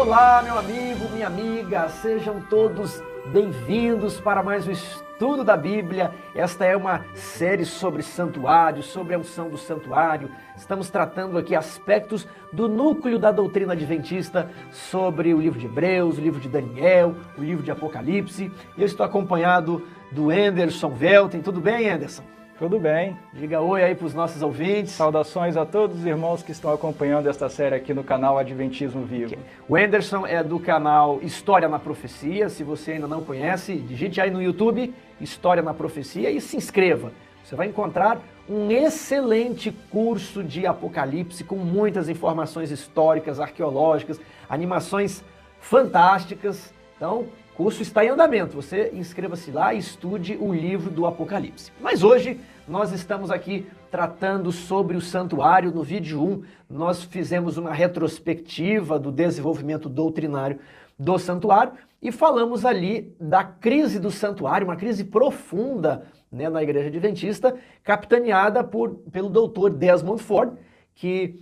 Olá, meu amigo, minha amiga, sejam todos bem-vindos para mais um estudo da Bíblia. Esta é uma série sobre santuário, sobre a unção do santuário. Estamos tratando aqui aspectos do núcleo da doutrina adventista sobre o livro de Hebreus, o livro de Daniel, o livro de Apocalipse. Eu estou acompanhado do Anderson Velten. Tudo bem, Anderson? Tudo bem. Diga oi aí para os nossos ouvintes. Saudações a todos os irmãos que estão acompanhando esta série aqui no canal Adventismo Vivo. O Anderson é do canal História na Profecia. Se você ainda não conhece, digite aí no YouTube História na Profecia e se inscreva. Você vai encontrar um excelente curso de Apocalipse com muitas informações históricas, arqueológicas, animações fantásticas. Então, o curso está em andamento, você inscreva-se lá e estude o livro do Apocalipse. Mas hoje nós estamos aqui tratando sobre o santuário. No vídeo 1 nós fizemos uma retrospectiva do desenvolvimento doutrinário do santuário e falamos ali da crise do santuário, uma crise profunda, né, na Igreja Adventista, capitaneada pelo doutor Desmond Ford, que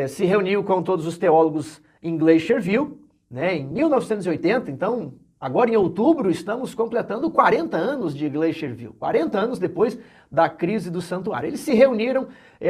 se reuniu com todos os teólogos em Glacier-View, né, em 1980, então... Agora, em outubro, estamos completando 40 anos de Glacier-View, 40 anos depois da crise do santuário. Eles se reuniram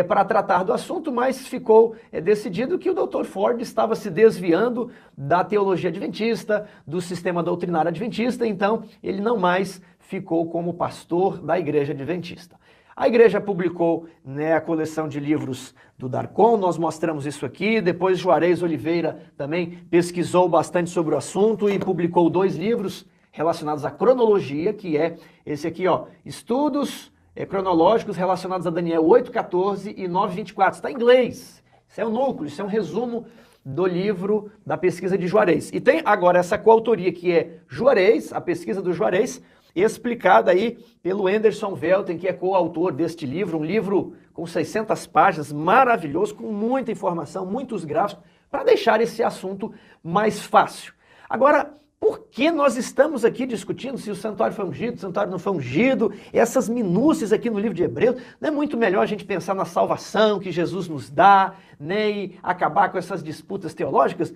para tratar do assunto, mas ficou decidido que o Dr. Ford estava se desviando da teologia adventista, do sistema doutrinário adventista, então ele não mais ficou como pastor da Igreja Adventista. A igreja publicou, né, a coleção de livros do Darcon, nós mostramos isso aqui. Depois Juarez Oliveira também pesquisou bastante sobre o assunto e publicou 2 livros relacionados à cronologia, que é esse aqui, ó, Estudos Cronológicos relacionados a Daniel 8:14 e 9:24. Está em inglês. Isso é um núcleo, isso é um resumo do livro da pesquisa de Juarez. E tem agora essa coautoria que é Juarez, a pesquisa do Juarez, explicada aí pelo Anderson Velten, que é coautor deste livro, um livro com 600 páginas, maravilhoso, com muita informação, muitos gráficos, para deixar esse assunto mais fácil. Agora, por que nós estamos aqui discutindo se o santuário foi ungido, o santuário não foi ungido, essas minúcias aqui no livro de Hebreus? Não é muito melhor a gente pensar na salvação que Jesus nos dá, né, e acabar com essas disputas teológicas?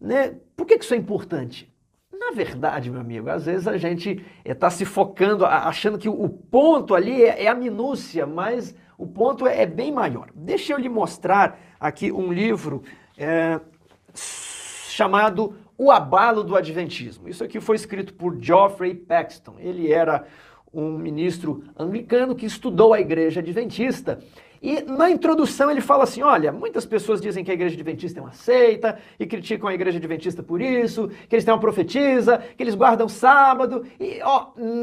Né? Por que isso é importante? Na verdade, meu amigo, às vezes a gente está se focando, achando que o ponto ali é a minúcia, mas o ponto é bem maior. Deixa eu lhe mostrar aqui um livro chamado O Abalo do Adventismo. Isso aqui foi escrito por Geoffrey Paxton. Ele era um ministro anglicano que estudou a Igreja Adventista. E na introdução ele fala assim, olha, muitas pessoas dizem que a Igreja Adventista é uma seita e criticam a Igreja Adventista por isso, que eles têm uma profetisa, que eles guardam sábado, e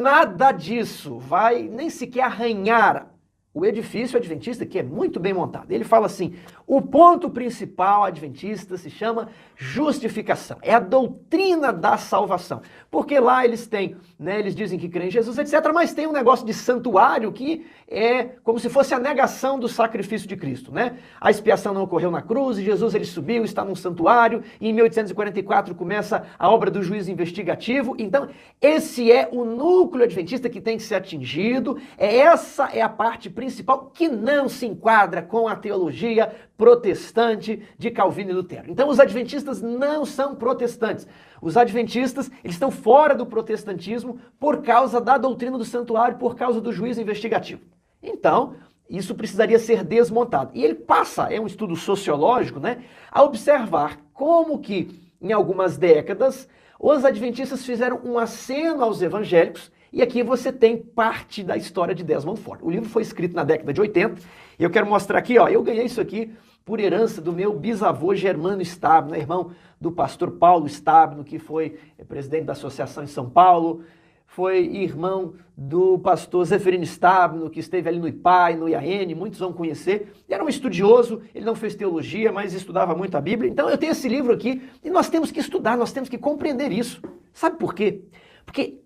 nada disso vai nem sequer arranhar o edifício adventista, que é muito bem montado. Ele fala assim, o ponto principal adventista se chama justificação, é a doutrina da salvação. Porque lá eles têm, né, eles dizem que creem em Jesus, etc., mas tem um negócio de santuário que é como se fosse a negação do sacrifício de Cristo, né? A expiação não ocorreu na cruz, e Jesus ele subiu, está num santuário, e em 1844 começa a obra do juízo investigativo. Então, esse é o núcleo adventista que tem que ser atingido, essa é a parte principal que não se enquadra com a teologia protestante de Calvino e Lutero. Então, os adventistas não são protestantes. Os adventistas, eles estão fora do protestantismo por causa da doutrina do santuário, por causa do juízo investigativo. Então, isso precisaria ser desmontado. E ele passa, é um estudo sociológico, né, a observar como que, em algumas décadas, os adventistas fizeram um aceno aos evangélicos. E aqui você tem parte da história de Desmond Ford. O livro foi escrito na década de 80. E eu quero mostrar aqui, ó, eu ganhei isso aqui por herança do meu bisavô Germano Stabno, né, irmão do pastor Paulo Stabno, que foi presidente da associação em São Paulo, foi irmão do pastor Zeferino Stabno, que esteve ali no IPAI, no IAN, muitos vão conhecer. Ele era um estudioso, ele não fez teologia, mas estudava muito a Bíblia. Então eu tenho esse livro aqui e nós temos que estudar, nós temos que compreender isso. Sabe por quê? Porque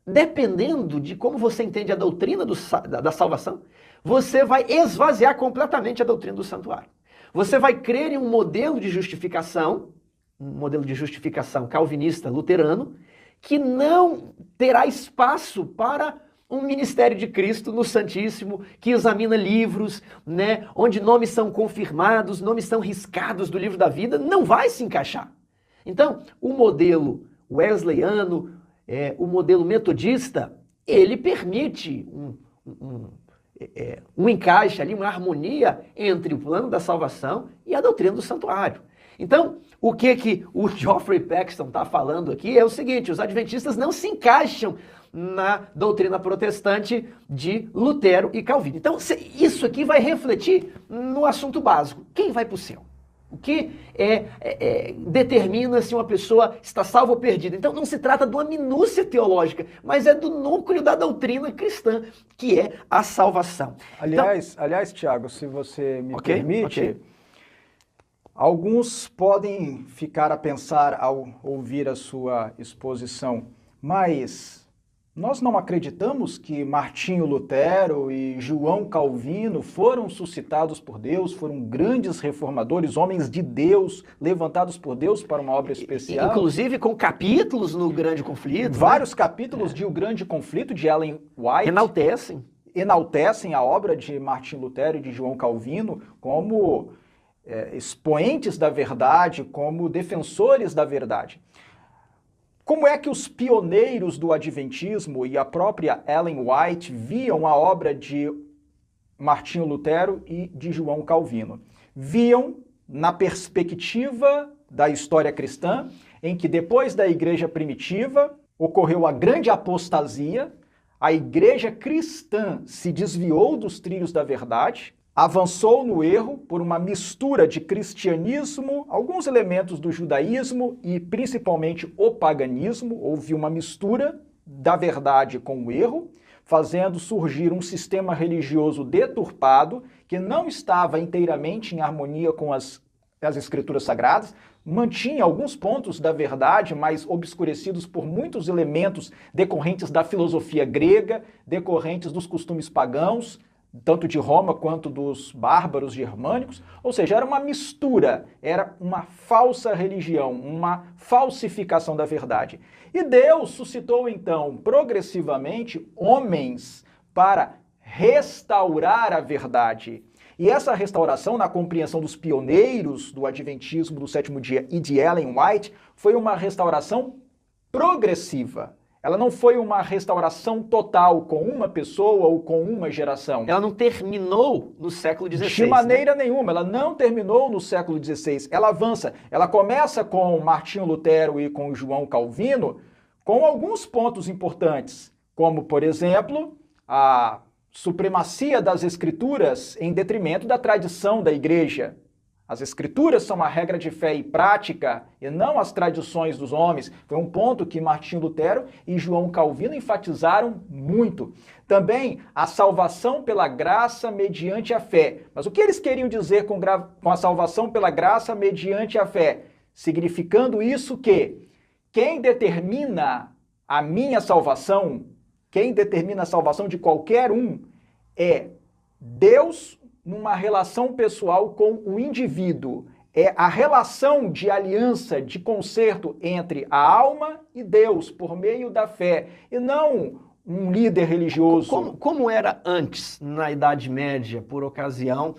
dependendo de como você entende a doutrina da salvação, você vai esvaziar completamente a doutrina do santuário. Você vai crer em um modelo de justificação calvinista luterano, que não terá espaço para um ministério de Cristo no Santíssimo, que examina livros, né, onde nomes são confirmados, nomes são riscados do livro da vida, não vai se encaixar. Então, o modelo wesleyano, o modelo metodista, ele permite um encaixe ali, uma harmonia entre o plano da salvação e a doutrina do santuário. Então, o que o Geoffrey Paxton está falando aqui é o seguinte: os adventistas não se encaixam na doutrina protestante de Lutero e Calvino. Então, isso aqui vai refletir no assunto básico: quem vai para o céu? O que determina se uma pessoa está salva ou perdida? Então, não se trata de uma minúcia teológica, mas é do núcleo da doutrina cristã, que é a salvação. Aliás, Tiago, se você me permite, alguns podem ficar a pensar ao ouvir a sua exposição, mas nós não acreditamos que Martinho Lutero e João Calvino foram suscitados por Deus, foram grandes reformadores, homens de Deus, levantados por Deus para uma obra especial. Inclusive com capítulos no Grande Conflito. Vários capítulos de O Grande Conflito, de Ellen White. Enaltecem a obra de Martinho Lutero e de João Calvino como expoentes da verdade, como defensores da verdade. Como é que os pioneiros do Adventismo e a própria Ellen White viam a obra de Martinho Lutero e de João Calvino? Viam na perspectiva da história cristã, em que depois da igreja primitiva ocorreu a grande apostasia, a igreja cristã se desviou dos trilhos da verdade, avançou no erro por uma mistura de cristianismo, alguns elementos do judaísmo e principalmente o paganismo. Houve uma mistura da verdade com o erro, fazendo surgir um sistema religioso deturpado que não estava inteiramente em harmonia com as escrituras sagradas, mantinha alguns pontos da verdade, mas obscurecidos por muitos elementos decorrentes da filosofia grega, decorrentes dos costumes pagãos, tanto de Roma quanto dos bárbaros germânicos, ou seja, era uma mistura, era uma falsa religião, uma falsificação da verdade. E Deus suscitou então, progressivamente, homens para restaurar a verdade. E essa restauração, na compreensão dos pioneiros do Adventismo do Sétimo Dia e de Ellen White, foi uma restauração progressiva. Ela não foi uma restauração total com uma pessoa ou com uma geração. Ela não terminou no século XVI. De maneira nenhuma, ela não terminou no século XVI. Ela avança. Ela começa com Martinho Lutero e com João Calvino, com alguns pontos importantes, como, por exemplo, a supremacia das escrituras em detrimento da tradição da igreja. As escrituras são a regra de fé e prática e não as tradições dos homens. Foi um ponto que Martinho Lutero e João Calvino enfatizaram muito. Também a salvação pela graça mediante a fé. Mas o que eles queriam dizer com a salvação pela graça mediante a fé? Significando isso que quem determina a minha salvação, quem determina a salvação de qualquer um, é Deus numa relação pessoal com o indivíduo. É a relação de aliança, de concerto entre a alma e Deus, por meio da fé, e não um líder religioso. Como era antes, na Idade Média, por ocasião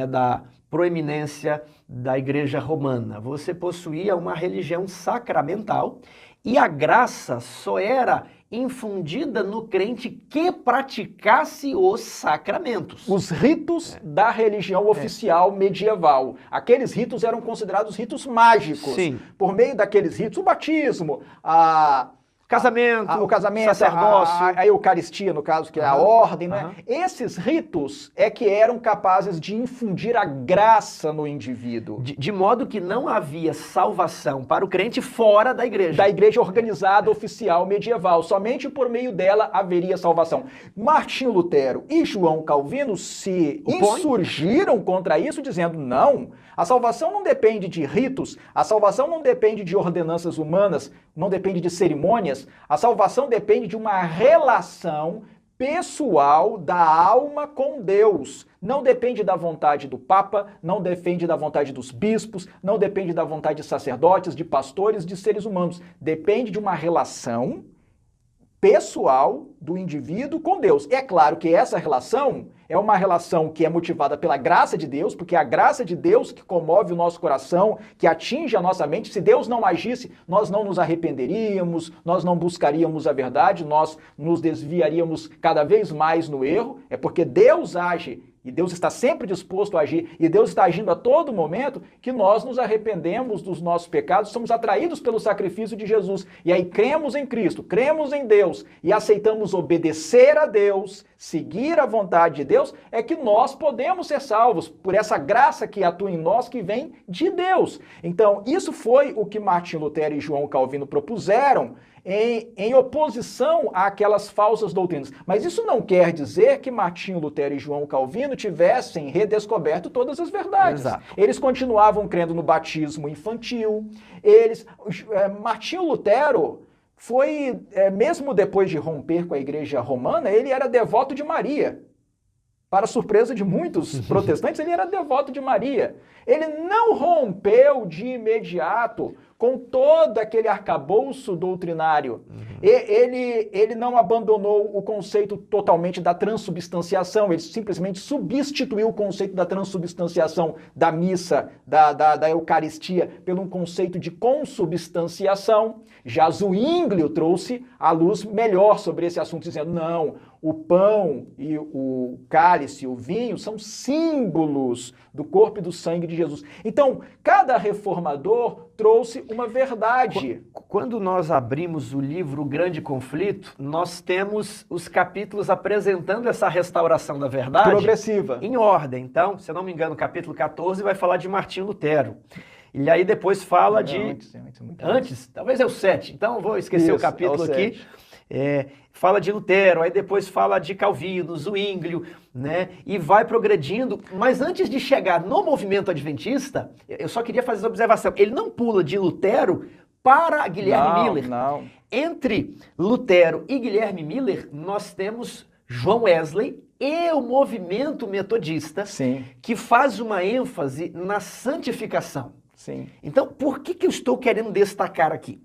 da proeminência da Igreja Romana? Você possuía uma religião sacramental e a graça só era infundida no crente que praticasse os sacramentos. Os ritos da religião oficial medieval. Aqueles ritos eram considerados ritos mágicos. Sim. Por meio daqueles ritos, o batismo, o casamento, sacerdócio, a Eucaristia, no caso, que é a ordem, né? Esses ritos é que eram capazes de infundir a graça no indivíduo. De modo que não havia salvação para o crente fora da igreja. Da igreja organizada oficial medieval. Somente por meio dela haveria salvação. Martinho Lutero e João Calvino se insurgiram contra isso, dizendo: não, a salvação não depende de ritos, a salvação não depende de ordenanças humanas, não depende de cerimônias. A salvação depende de uma relação pessoal da alma com Deus. Não depende da vontade do Papa, não depende da vontade dos bispos, não depende da vontade de sacerdotes, de pastores, de seres humanos. Depende de uma relação pessoal do indivíduo com Deus. É claro que essa relação é uma relação que é motivada pela graça de Deus, porque é a graça de Deus que comove o nosso coração, que atinge a nossa mente. Se Deus não agisse, nós não nos arrependeríamos, nós não buscaríamos a verdade, nós nos desviaríamos cada vez mais no erro. É porque Deus age, e Deus está sempre disposto a agir, e Deus está agindo a todo momento, que nós nos arrependemos dos nossos pecados, somos atraídos pelo sacrifício de Jesus. E aí cremos em Cristo, cremos em Deus e aceitamos obedecer a Deus, seguir a vontade de Deus, é que nós podemos ser salvos por essa graça que atua em nós, que vem de Deus. Então, isso foi o que Martim Lutero e João Calvino propuseram em oposição àquelas falsas doutrinas. Mas isso não quer dizer que Martinho Lutero e João Calvino tivessem redescoberto todas as verdades. Exato. Eles continuavam crendo no batismo infantil. Martinho Lutero foi, mesmo depois de romper com a Igreja Romana, ele era devoto de Maria. Para surpresa de muitos protestantes, ele era devoto de Maria. Ele não rompeu de imediato com todo aquele arcabouço doutrinário. Ele não abandonou o conceito totalmente da transubstanciação, ele simplesmente substituiu o conceito da transubstanciação da missa, da Eucaristia, pelo um conceito de consubstanciação. Já Zwinglio trouxe a luz melhor sobre esse assunto, dizendo, não, o pão e o cálice, o vinho, são símbolos do corpo e do sangue de Jesus. Então, cada reformador trouxe uma verdade. Quando nós abrimos o livro O Grande Conflito, nós temos os capítulos apresentando essa restauração da verdade. Progressiva. Em ordem. Então, se eu não me engano, o capítulo 14 vai falar de Martinho Lutero. E aí depois fala Antes, talvez é o 7. Então, vou esquecer o capítulo aqui. Fala de Lutero, aí depois fala de Calvino, Zwinglio, né? E vai progredindo. Mas antes de chegar no movimento adventista, eu só queria fazer essa observação. Ele não pula de Lutero para Guilherme Miller. Não. Entre Lutero e Guilherme Miller, nós temos John Wesley e o movimento metodista, sim, que faz uma ênfase na santificação. Sim. Então, por que eu estou querendo destacar aqui?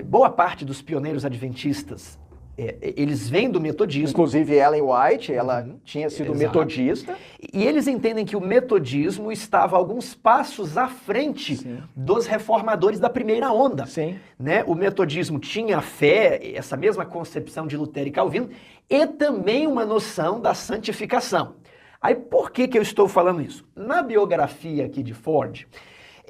Boa parte dos pioneiros adventistas, eles vêm do metodismo. Inclusive Ellen White, ela tinha sido metodista. E eles entendem que o metodismo estava alguns passos à frente, sim, dos reformadores da primeira onda. Sim. Né? O metodismo tinha a fé, essa mesma concepção de Lutero e Calvino, e também uma noção da santificação. Aí por que eu estou falando isso? Na biografia aqui de Ford,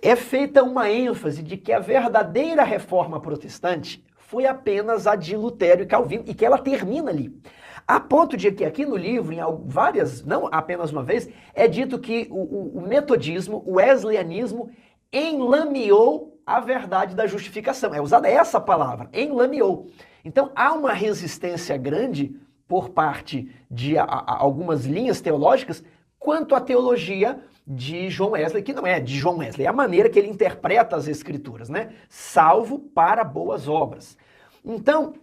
é feita uma ênfase de que a verdadeira reforma protestante foi apenas a de Lutero e Calvino, e que ela termina ali. A ponto de que aqui no livro, em várias, não apenas uma vez, é dito que o metodismo, o wesleyanismo, enlameou a verdade da justificação. É usada essa palavra, enlameou. Então há uma resistência grande por parte de algumas linhas teológicas quanto à teologia de John Wesley, que não é de John Wesley, é a maneira que ele interpreta as escrituras, né? Salvo para boas obras. Então,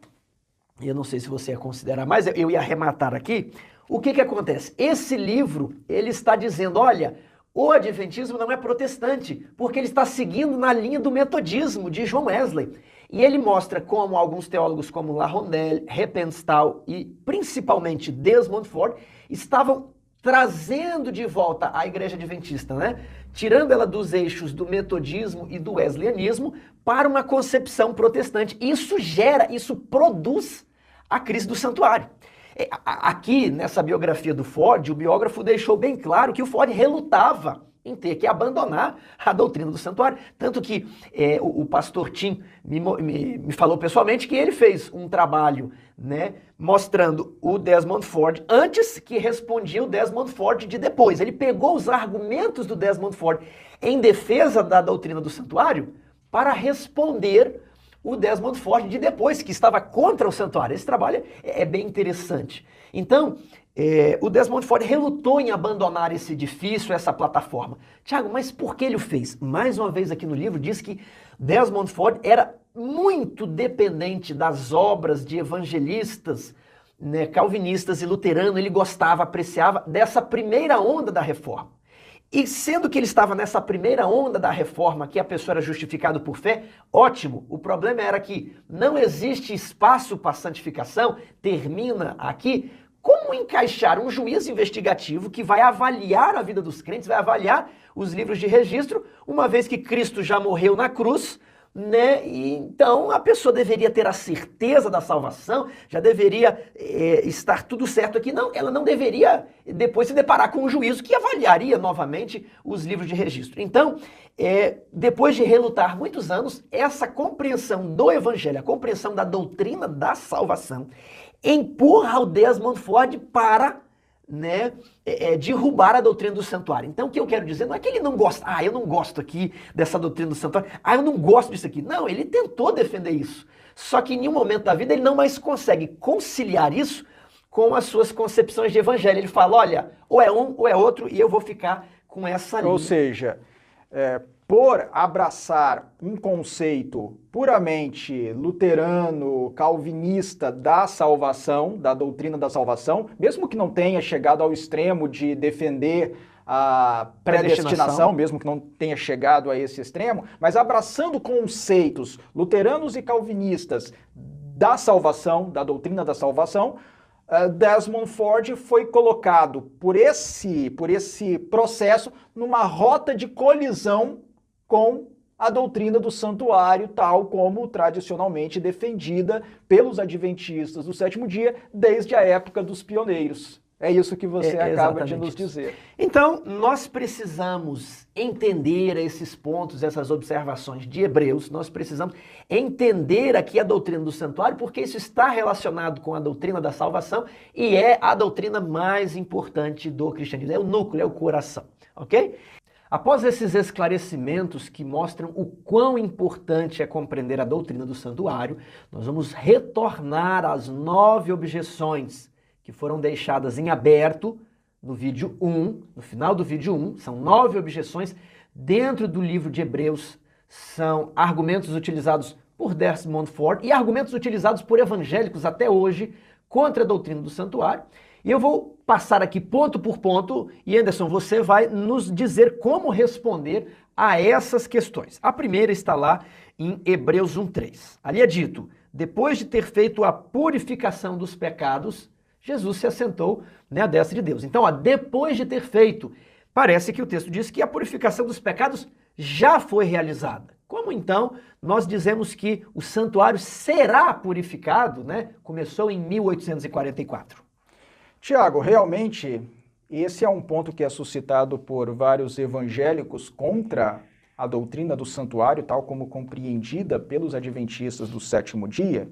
eu não sei se você ia considerar, mas eu ia arrematar aqui. O que acontece? Esse livro, ele está dizendo, olha, o adventismo não é protestante, porque ele está seguindo na linha do metodismo de John Wesley. E ele mostra como alguns teólogos como La Rondelle, Heppenstall e principalmente Desmond Ford estavam trazendo de volta a igreja adventista, né? Tirando ela dos eixos do metodismo e do wesleyanismo para uma concepção protestante. Isso produz a crise do santuário. Aqui, nessa biografia do Ford, o biógrafo deixou bem claro que o Ford relutava em ter que abandonar a doutrina do santuário. Tanto que o pastor Tim me falou pessoalmente que ele fez um trabalho, né, mostrando o Desmond Ford antes que respondia o Desmond Ford de depois. Ele pegou os argumentos do Desmond Ford em defesa da doutrina do santuário para responder o Desmond Ford de depois, que estava contra o santuário. Esse trabalho é bem interessante. Então, o Desmond Ford relutou em abandonar esse edifício, essa plataforma. Tiago, mas por que ele o fez? Mais uma vez aqui no livro diz que Desmond Ford era muito dependente das obras de evangelistas, né, calvinistas e luteranos. Ele gostava, apreciava dessa primeira onda da reforma. E sendo que ele estava nessa primeira onda da reforma, que a pessoa era justificada por fé, ótimo. O problema era que não existe espaço para santificação, termina aqui. Como encaixar um juiz investigativo que vai avaliar a vida dos crentes, vai avaliar os livros de registro, uma vez que Cristo já morreu na cruz, né? E então a pessoa deveria ter a certeza da salvação, já deveria estar tudo certo aqui. Não, ela não deveria depois se deparar com um juízo que avaliaria novamente os livros de registro. Então, depois de relutar muitos anos, essa compreensão do evangelho, a compreensão da doutrina da salvação, empurra o Desmond Ford para derrubar a doutrina do santuário. Então o que eu quero dizer não é que ele não gosta, eu não gosto aqui dessa doutrina do santuário, eu não gosto disso aqui. Não, ele tentou defender isso. Só que em um momento da vida ele não mais consegue conciliar isso com as suas concepções de evangelho. Ele fala, olha, ou é um ou é outro e eu vou ficar com essa linha. Ou seja, por abraçar um conceito puramente luterano, calvinista da salvação, da doutrina da salvação, mesmo que não tenha chegado ao extremo de defender a predestinação, mesmo que não tenha chegado a esse extremo, mas abraçando conceitos luteranos e calvinistas da salvação, da doutrina da salvação, Desmond Ford foi colocado por esse processo numa rota de colisão com a doutrina do santuário, tal como tradicionalmente defendida pelos adventistas do sétimo dia desde a época dos pioneiros. É isso que você acaba de nos dizer. Então, nós precisamos entender esses pontos, essas observações de Hebreus, nós precisamos entender aqui a doutrina do santuário, porque isso está relacionado com a doutrina da salvação e é a doutrina mais importante do cristianismo, é o núcleo, é o coração, ok? Após esses esclarecimentos que mostram o quão importante é compreender a doutrina do santuário, nós vamos retornar às 9 objeções que foram deixadas em aberto no vídeo 1, no final do vídeo 1, são 9 objeções dentro do livro de Hebreus, são argumentos utilizados por Desmond Ford e argumentos utilizados por evangélicos até hoje contra a doutrina do santuário. E eu vou passar aqui ponto por ponto e Anderson, você vai nos dizer como responder a essas questões. A primeira está lá em Hebreus 1:3. Ali é dito, depois de ter feito a purificação dos pecados, Jesus se assentou à destra de Deus. Então, depois de ter feito, parece que o texto diz que a purificação dos pecados já foi realizada. Como então nós dizemos que o santuário será purificado, Começou em 1844. Tiago, realmente esse é um ponto que é suscitado por vários evangélicos contra a doutrina do santuário, tal como compreendida pelos adventistas do sétimo dia.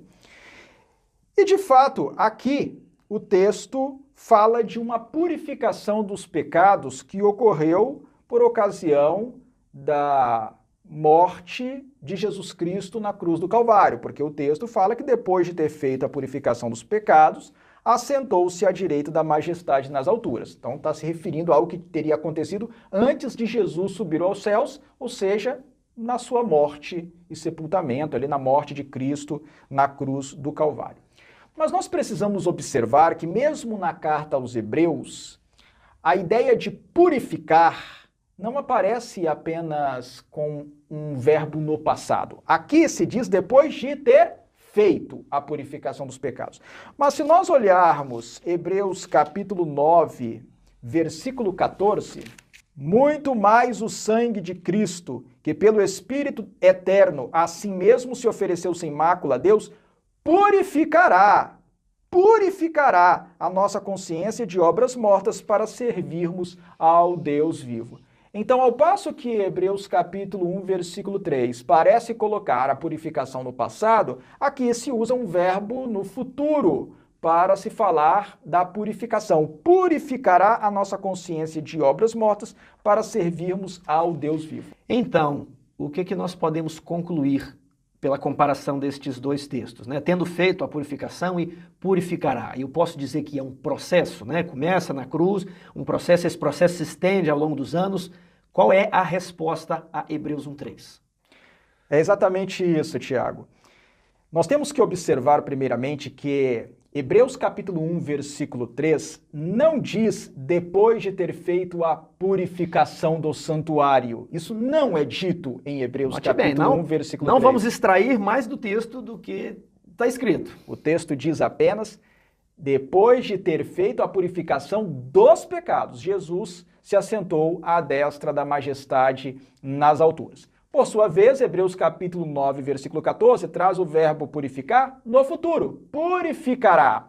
E de fato, aqui o texto fala de uma purificação dos pecados que ocorreu por ocasião da morte de Jesus Cristo na cruz do Calvário, porque o texto fala que depois de ter feito a purificação dos pecados, assentou-se à direita da majestade nas alturas. Então está se referindo a algo que teria acontecido antes de Jesus subir aos céus, ou seja, na sua morte e sepultamento, ali na morte de Cristo na cruz do Calvário. Mas nós precisamos observar que mesmo na carta aos Hebreus, a ideia de purificar não aparece apenas com um verbo no passado. Aqui se diz depois de ter feito a purificação dos pecados. Mas se nós olharmos Hebreus capítulo 9, versículo 14, muito mais o sangue de Cristo, que pelo Espírito eterno a si mesmo se ofereceu sem mácula a Deus, purificará a nossa consciência de obras mortas para servirmos ao Deus vivo. Então, ao passo que Hebreus capítulo 1, versículo 3 parece colocar a purificação no passado, aqui se usa um verbo no futuro para se falar da purificação. Purificará a nossa consciência de obras mortas para servirmos ao Deus vivo. Então, o que nós podemos concluir pela comparação destes dois textos, Tendo feito a purificação e purificará. Eu posso dizer que é um processo, Começa na cruz, esse processo se estende ao longo dos anos. Qual é a resposta a Hebreus 1:3? É exatamente isso, Tiago. Nós temos que observar primeiramente que Hebreus capítulo 1, versículo 3, não diz depois de ter feito a purificação do santuário. Isso não é dito em Hebreus capítulo 1, versículo 3. Não vamos extrair mais do texto do que está escrito. O texto diz apenas, depois de ter feito a purificação dos pecados, Jesus se assentou à destra da majestade nas alturas. Por sua vez, Hebreus capítulo 9, versículo 14, traz o verbo purificar no futuro. Purificará.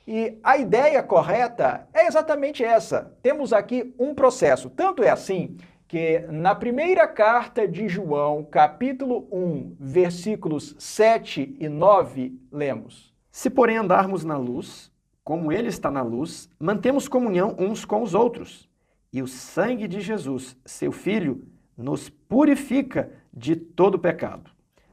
E a ideia correta é exatamente essa. Temos aqui um processo. Tanto é assim que na primeira carta de João, capítulo 1, versículos 7 e 9, lemos: Se, porém, andarmos na luz, como ele está na luz, mantemos comunhão uns com os outros. E o sangue de Jesus, seu Filho, nos purifica de todo pecado.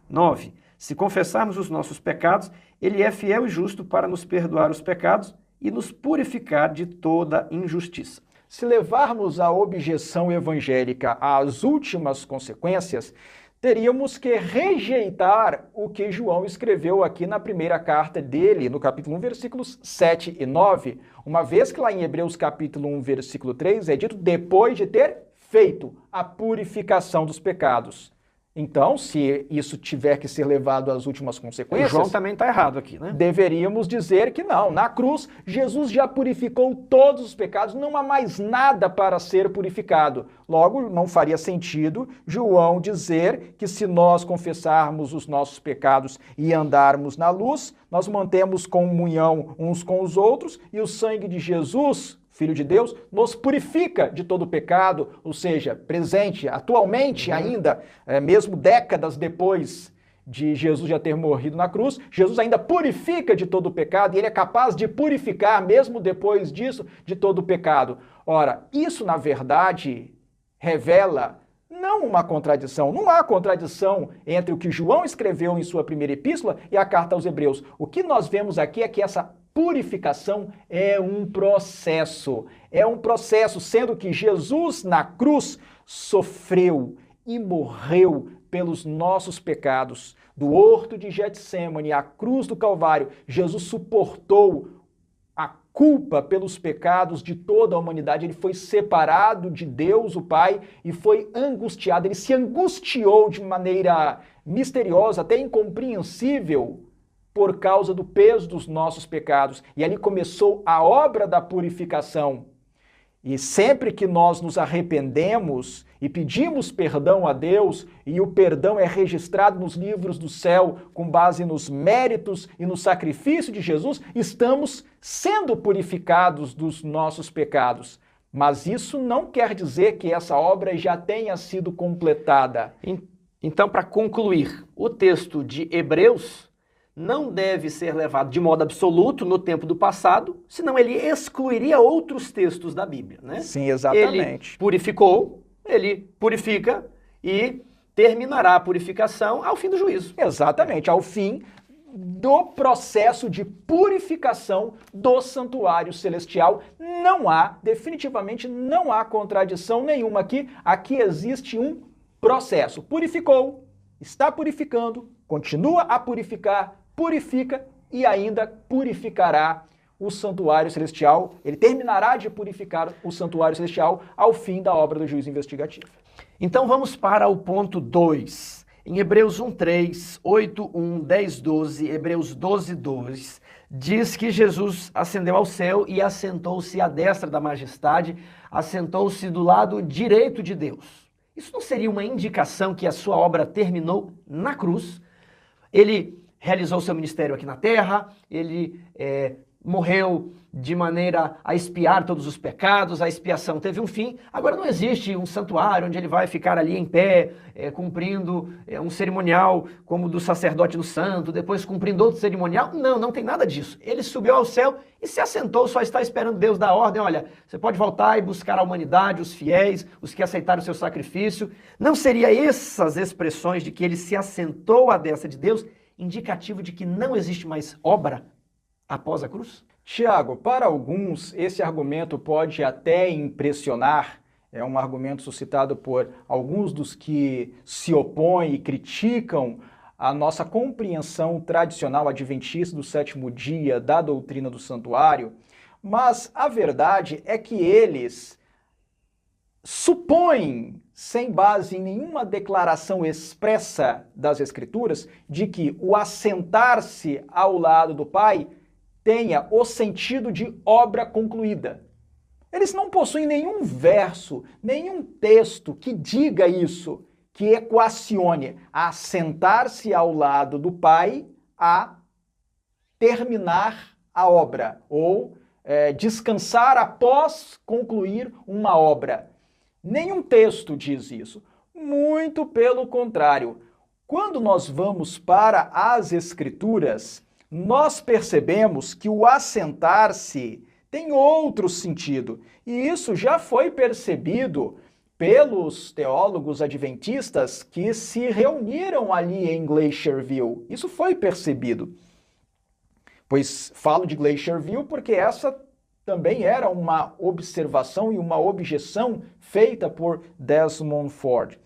9. Se confessarmos os nossos pecados, ele é fiel e justo para nos perdoar os pecados e nos purificar de toda injustiça. Se levarmos a objeção evangélica às últimas consequências, teríamos que rejeitar o que João escreveu aqui na primeira carta dele, no capítulo 1, versículos 7 e 9, uma vez que lá em Hebreus capítulo 1, versículo 3, é dito depois de ter feito a purificação dos pecados. Então, se isso tiver que ser levado às últimas consequências... O João também está errado aqui, né? Deveríamos dizer que não. Na cruz, Jesus já purificou todos os pecados, não há mais nada para ser purificado. Logo, não faria sentido João dizer que se nós confessarmos os nossos pecados e andarmos na luz, nós mantemos comunhão uns com os outros e o sangue de Jesus, Filho de Deus, nos purifica de todo pecado, ou seja, presente, atualmente ainda, mesmo décadas depois de Jesus já ter morrido na cruz, Jesus ainda purifica de todo pecado e ele é capaz de purificar, mesmo depois disso, de todo pecado. Ora, isso na verdade revela não uma contradição, não há contradição entre o que João escreveu em sua primeira epístola e a carta aos Hebreus. O que nós vemos aqui é que essa purificação é um processo, sendo que Jesus na cruz sofreu e morreu pelos nossos pecados. Do horto de Getsêmani à cruz do Calvário, Jesus suportou a culpa pelos pecados de toda a humanidade. Ele foi separado de Deus, o Pai, e foi angustiado. Ele se angustiou de maneira misteriosa, até incompreensível, por causa do peso dos nossos pecados. E ali começou a obra da purificação. E sempre que nós nos arrependemos e pedimos perdão a Deus, e o perdão é registrado nos livros do céu com base nos méritos e no sacrifício de Jesus, estamos sendo purificados dos nossos pecados. Mas isso não quer dizer que essa obra já tenha sido completada. Então, para concluir, o texto de Hebreus não deve ser levado de modo absoluto no tempo do passado, senão ele excluiria outros textos da Bíblia, né? Sim, exatamente. Ele purificou, ele purifica e terminará a purificação ao fim do juízo. Exatamente, ao fim do processo de purificação do santuário celestial. Definitivamente não há contradição nenhuma aqui. Aqui existe um processo. Purificou, está purificando, continua a purificar, purifica e ainda purificará o santuário celestial. Ele terminará de purificar o santuário celestial ao fim da obra do juízo investigativo. Então vamos para o ponto 2. Em Hebreus 1:3, 8:1, 10:12, Hebreus 12:2, diz que Jesus ascendeu ao céu e assentou-se à destra da majestade, assentou-se do lado direito de Deus. Isso não seria uma indicação que a sua obra terminou na cruz? Ele realizou seu ministério aqui na terra, ele morreu de maneira a expiar todos os pecados, a expiação teve um fim. Agora não existe um santuário onde ele vai ficar ali em pé, cumprindo um cerimonial como o do sacerdote no santo, depois cumprindo outro cerimonial. Não tem nada disso. Ele subiu ao céu e se assentou, só está esperando Deus dar ordem. Olha, você pode voltar e buscar a humanidade, os fiéis, os que aceitaram o seu sacrifício. Não seria essas expressões de que ele se assentou à destra de Deus indicativo de que não existe mais obra após a cruz? Tiago, para alguns esse argumento pode até impressionar, é um argumento suscitado por alguns dos que se opõem e criticam a nossa compreensão tradicional adventista do sétimo dia, da doutrina do santuário, mas a verdade é que eles supõem, sem base em nenhuma declaração expressa das Escrituras, de que o assentar-se ao lado do Pai tenha o sentido de obra concluída. Eles não possuem nenhum verso, nenhum texto que diga isso, que equacione assentar-se ao lado do Pai a terminar a obra, ou descansar após concluir uma obra. Nenhum texto diz isso. Muito pelo contrário. Quando nós vamos para as Escrituras, nós percebemos que o assentar-se tem outro sentido. E isso já foi percebido pelos teólogos adventistas que se reuniram ali em Glacierville. Isso foi percebido. Pois falo de Glacierville porque essa também era uma observação e uma objeção feita por Desmond Ford.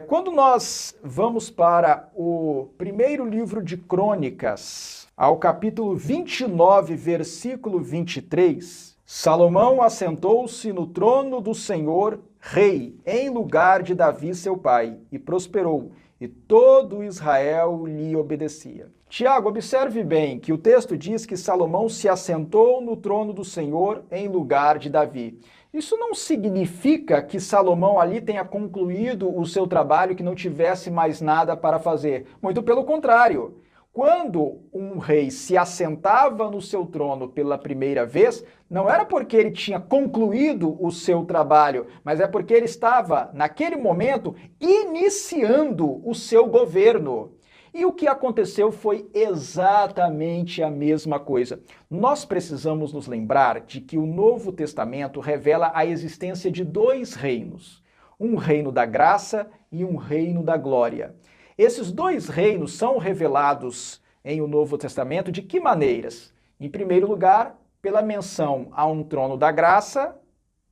Quando nós vamos para o primeiro livro de Crônicas, ao capítulo 29, versículo 23, Salomão assentou-se no trono do Senhor, rei, em lugar de Davi, seu pai, e prosperou, e todo Israel lhe obedecia. Tiago, observe bem que o texto diz que Salomão se assentou no trono do Senhor em lugar de Davi. Isso não significa que Salomão ali tenha concluído o seu trabalho, que não tivesse mais nada para fazer. Muito pelo contrário. Quando um rei se assentava no seu trono pela primeira vez, não era porque ele tinha concluído o seu trabalho, mas é porque ele estava, naquele momento, iniciando o seu governo. E o que aconteceu foi exatamente a mesma coisa. Nós precisamos nos lembrar de que o Novo Testamento revela a existência de dois reinos, um reino da graça e um reino da glória. Esses dois reinos são revelados em o Novo Testamento de que maneiras? Em primeiro lugar, pela menção a um trono da graça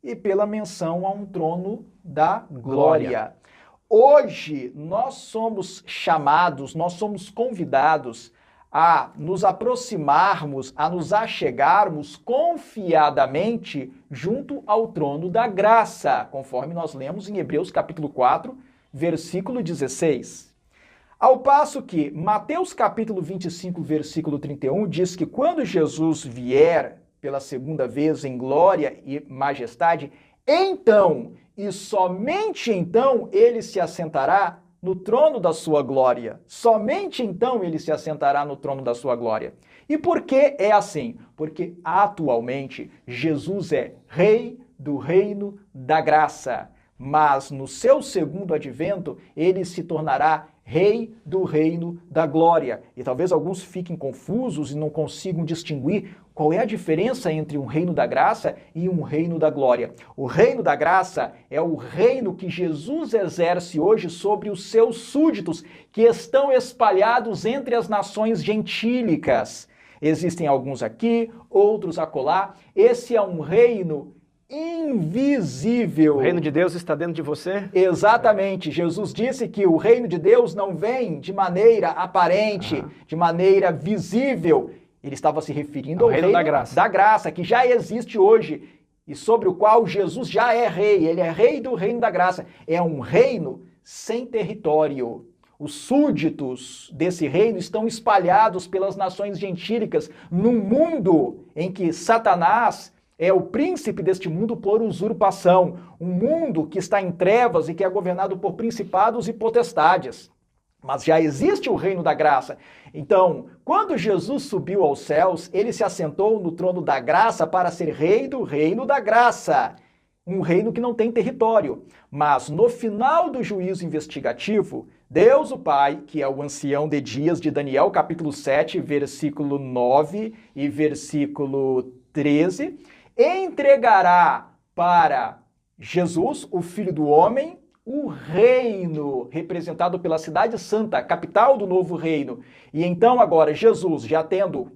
e pela menção a um trono da glória. Hoje, nós somos chamados, nós somos convidados a nos aproximarmos, a nos achegarmos confiadamente junto ao trono da graça, conforme nós lemos em Hebreus capítulo 4, versículo 16. Ao passo que Mateus capítulo 25, versículo 31 diz que quando Jesus vier pela segunda vez em glória e majestade, então e somente então ele se assentará no trono da sua glória. Somente então ele se assentará no trono da sua glória. E por que é assim? Porque atualmente Jesus é rei do reino da graça, mas no seu segundo advento ele se tornará rei do reino da glória. E talvez alguns fiquem confusos e não consigam distinguir qual é a diferença entre um reino da graça e um reino da glória. O reino da graça é o reino que Jesus exerce hoje sobre os seus súditos, que estão espalhados entre as nações gentílicas. Existem alguns aqui, outros acolá. Esse é um reino invisível. O reino de Deus está dentro de você? Exatamente. Jesus disse que o reino de Deus não vem de maneira aparente, de maneira visível. Ele estava se referindo ao reino da graça, que já existe hoje e sobre o qual Jesus já é rei. Ele é rei do reino da graça. É um reino sem território. Os súditos desse reino estão espalhados pelas nações gentílicas num mundo em que Satanás é o príncipe deste mundo por usurpação. Um mundo que está em trevas e que é governado por principados e potestades. Mas já existe o reino da graça. Então, quando Jesus subiu aos céus, ele se assentou no trono da graça para ser rei do reino da graça. Um reino que não tem território. Mas no final do juízo investigativo, Deus o Pai, que é o ancião de dias de Daniel, capítulo 7, versículo 9 e versículo 13, entregará para Jesus, o Filho do Homem, o reino representado pela cidade santa, capital do novo reino. E então agora Jesus, já tendo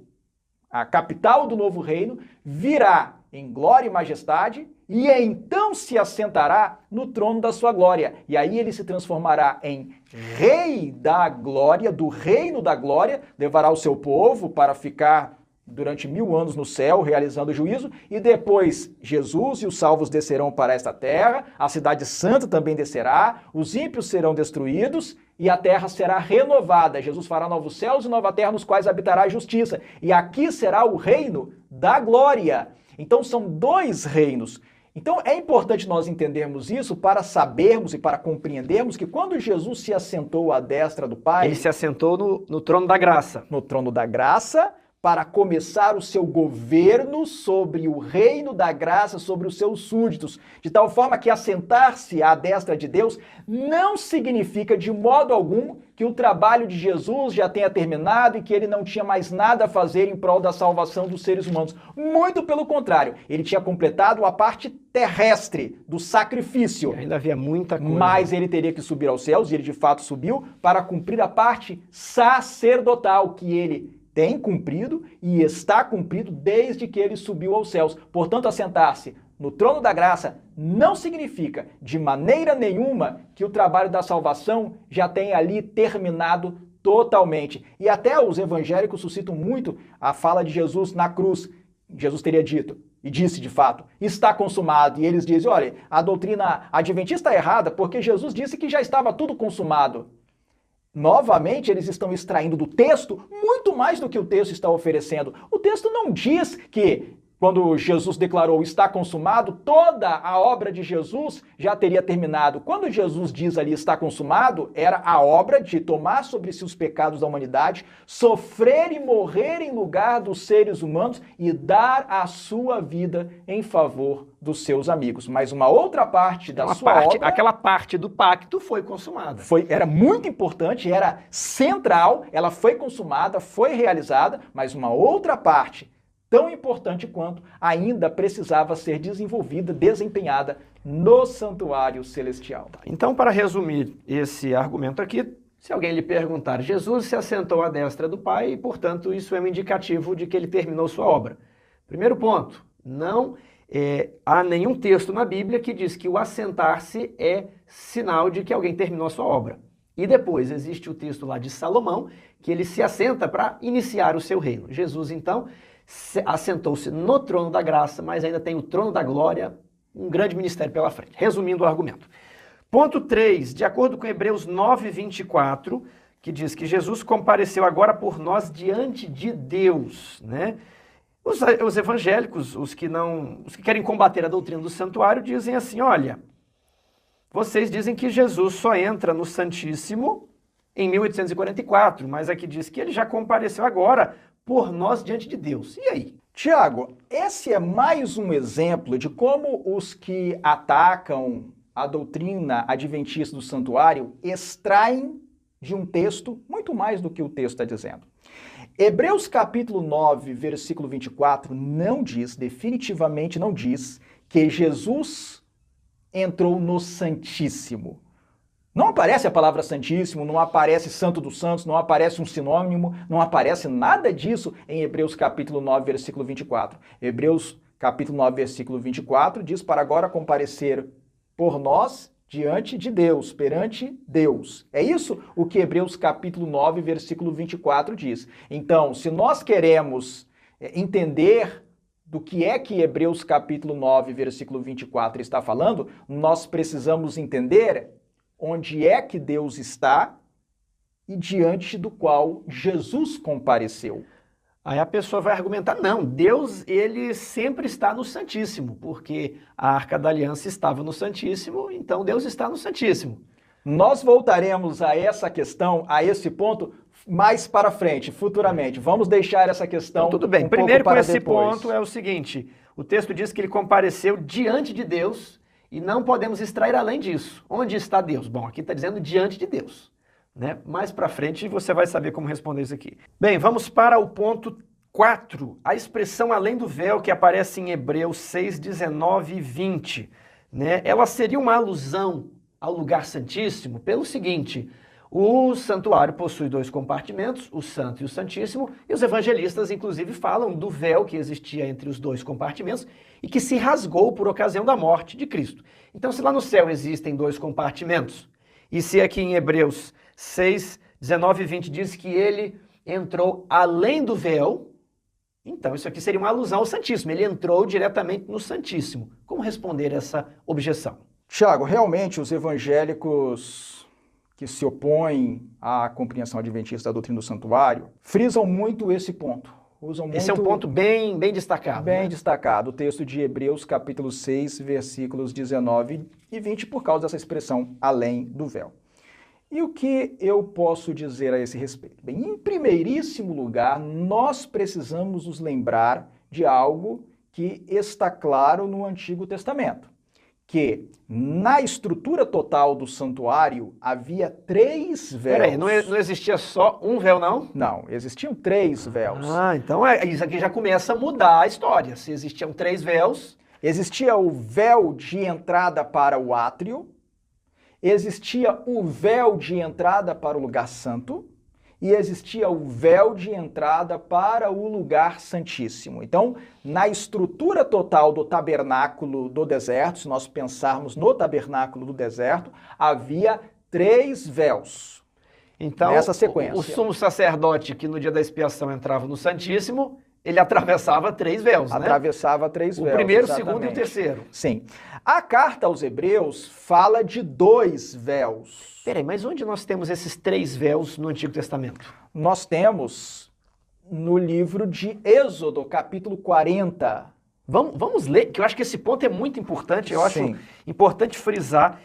a capital do novo reino, virá em glória e majestade e então se assentará no trono da sua glória. E aí ele se transformará em Rei da glória, do reino da glória, levará o seu povo para ficar durante 1000 anos no céu, realizando o juízo, e depois Jesus e os salvos descerão para esta terra, a cidade santa também descerá, os ímpios serão destruídos, e a terra será renovada. Jesus fará novos céus e nova terra nos quais habitará a justiça. E aqui será o reino da glória. Então são 2 reinos. Então é importante nós entendermos isso para sabermos e para compreendermos que quando Jesus se assentou à destra do Pai... Ele se assentou no trono da graça. No trono da graça, para começar o seu governo sobre o reino da graça, sobre os seus súditos, de tal forma que assentar-se à destra de Deus não significa de modo algum que o trabalho de Jesus já tenha terminado e que ele não tinha mais nada a fazer em prol da salvação dos seres humanos. Muito pelo contrário, ele tinha completado a parte terrestre do sacrifício. E ainda havia muita coisa. Mas ele teria que subir aos céus, e ele de fato subiu, para cumprir a parte sacerdotal que ele tem cumprido e está cumprido desde que ele subiu aos céus. Portanto, assentar-se no trono da graça não significa, de maneira nenhuma, que o trabalho da salvação já tenha ali terminado totalmente. E até os evangélicos suscitam muito a fala de Jesus na cruz. Jesus teria dito, e disse de fato, está consumado. E eles dizem, olha, a doutrina adventista é errada porque Jesus disse que já estava tudo consumado. Novamente, eles estão extraindo do texto muito mais do que o texto está oferecendo. O texto não diz que, quando Jesus declarou está consumado, toda a obra de Jesus já teria terminado. Quando Jesus diz ali está consumado, era a obra de tomar sobre si os pecados da humanidade, sofrer e morrer em lugar dos seres humanos e dar a sua vida em favor dos seus amigos. Mas uma outra parte da sua obra... Aquela parte do pacto foi consumada. Era muito importante, era central, ela foi consumada, foi realizada, mas uma outra parte tão importante quanto, ainda precisava ser desenvolvida, desempenhada no santuário celestial. Então, para resumir esse argumento aqui, se alguém lhe perguntar, Jesus se assentou à destra do Pai e, portanto, isso é um indicativo de que ele terminou sua obra. Primeiro ponto, não há nenhum texto na Bíblia que diz que o assentar-se é sinal de que alguém terminou a sua obra. E depois existe o texto lá de Salomão, que ele se assenta para iniciar o seu reino. Jesus, então, assentou-se no trono da graça, mas ainda tem o trono da glória, um grande ministério pela frente. Resumindo o argumento. Ponto 3, de acordo com Hebreus 9:24, que diz que Jesus compareceu agora por nós diante de Deus, né? Os evangélicos, os que querem combater a doutrina do santuário, dizem assim, olha, vocês dizem que Jesus só entra no Santíssimo em 1844, mas aqui diz que ele já compareceu agora por nós diante de Deus. E aí? Tiago, esse é mais um exemplo de como os que atacam a doutrina adventista do santuário extraem de um texto muito mais do que o texto está dizendo. Hebreus capítulo 9, versículo 24, não diz, definitivamente não diz, que Jesus entrou no Santíssimo. Não aparece a palavra Santíssimo, não aparece Santo dos Santos, não aparece um sinônimo, não aparece nada disso em Hebreus capítulo 9, versículo 24. Hebreus capítulo 9, versículo 24 diz para agora comparecer por nós diante de Deus, perante Deus. É isso o que Hebreus capítulo 9, versículo 24 diz. Então, se nós queremos entender do que é que Hebreus capítulo 9, versículo 24 está falando, nós precisamos entender onde é que Deus está e diante do qual Jesus compareceu. Aí a pessoa vai argumentar, não, Deus ele sempre está no Santíssimo, porque a Arca da Aliança estava no Santíssimo, então Deus está no Santíssimo. Nós voltaremos a essa questão, a esse ponto, mais para frente, futuramente. Vamos deixar essa questão então, tudo bem. Primeiro com esse ponto é o seguinte, o texto diz que ele compareceu diante de Deus e não podemos extrair além disso. Onde está Deus? Bom, aqui está dizendo diante de Deus. Né? Mais para frente você vai saber como responder isso aqui. Bem, vamos para o ponto 4. A expressão além do véu que aparece em Hebreus 6, 19 e 20. Né? Ela seria uma alusão ao lugar santíssimo pelo seguinte, O santuário possui 2 compartimentos, o Santo e o Santíssimo, e os evangelistas, inclusive, falam do véu que existia entre os 2 compartimentos e que se rasgou por ocasião da morte de Cristo. Então, se lá no céu existem 2 compartimentos, e se aqui em Hebreus 6, 19 e 20 diz que ele entrou além do véu, então isso aqui seria uma alusão ao Santíssimo. Ele entrou diretamente no Santíssimo. Como responder essa objeção? Tiago, realmente os evangélicos que se opõem à compreensão adventista da doutrina do santuário frisam muito esse ponto. Esse é um ponto bem destacado. Bem destacado. O texto de Hebreus, capítulo 6, versículos 19 e 20, por causa dessa expressão além do véu. E o que eu posso dizer a esse respeito? Bem, em primeiríssimo lugar, nós precisamos nos lembrar de algo que está claro no Antigo Testamento, que na estrutura total do santuário havia 3 véus. Peraí, não existia só um véu, não? Não, existiam 3 véus. Ah, então isso aqui já começa a mudar a história. Se existiam 3 véus... Existia o véu de entrada para o átrio, existia o véu de entrada para o lugar santo, e existia o véu de entrada para o lugar santíssimo. Então, na estrutura total do tabernáculo do deserto, se nós pensarmos no tabernáculo do deserto, havia 3 véus. Então, nessa sequência. O sumo sacerdote que no dia da expiação entrava no Santíssimo, ele atravessava 3 véus, né? Atravessava 3 véus. O primeiro, o exatamente. segundo e o terceiro. Sim. A carta aos Hebreus fala de 2 véus. Peraí, mas onde nós temos esses 3 véus no Antigo Testamento? Nós temos no livro de Êxodo, capítulo 40. Vamos ler, que eu acho que esse ponto é muito importante, eu acho importante frisar.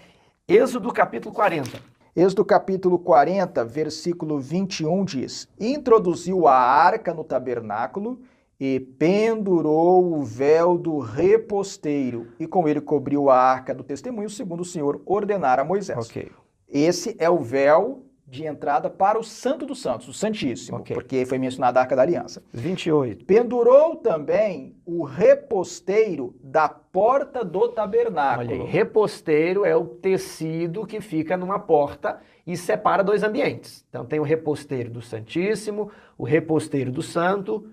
Êxodo, capítulo 40. Êxodo, capítulo 40, versículo 21 diz: Introduziu a arca no tabernáculo e pendurou o véu do reposteiro, e com ele cobriu a arca do testemunho, segundo o Senhor ordenara a Moisés. Ok. Esse é o véu de entrada para o Santo dos Santos, o Santíssimo, porque foi mencionada a Arca da Aliança. 28. Pendurou também o reposteiro da porta do tabernáculo. Olha aí, reposteiro é o tecido que fica numa porta e separa 2 ambientes. Então tem o reposteiro do Santíssimo, o reposteiro do Santo.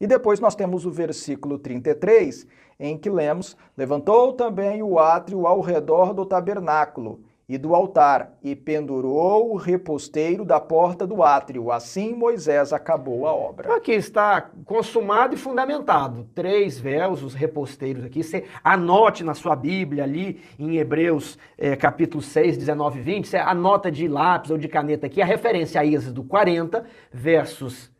E depois nós temos o versículo 33, em que lemos: Levantou também o átrio ao redor do tabernáculo e do altar, e pendurou o reposteiro da porta do átrio. Assim Moisés acabou a obra. Aqui está consumado e fundamentado. 3 véus, os reposteiros aqui. Você anote na sua Bíblia ali, em Hebreus capítulo 6, 19 e 20, você anota de lápis ou de caneta aqui a referência a Êxodo 40, versos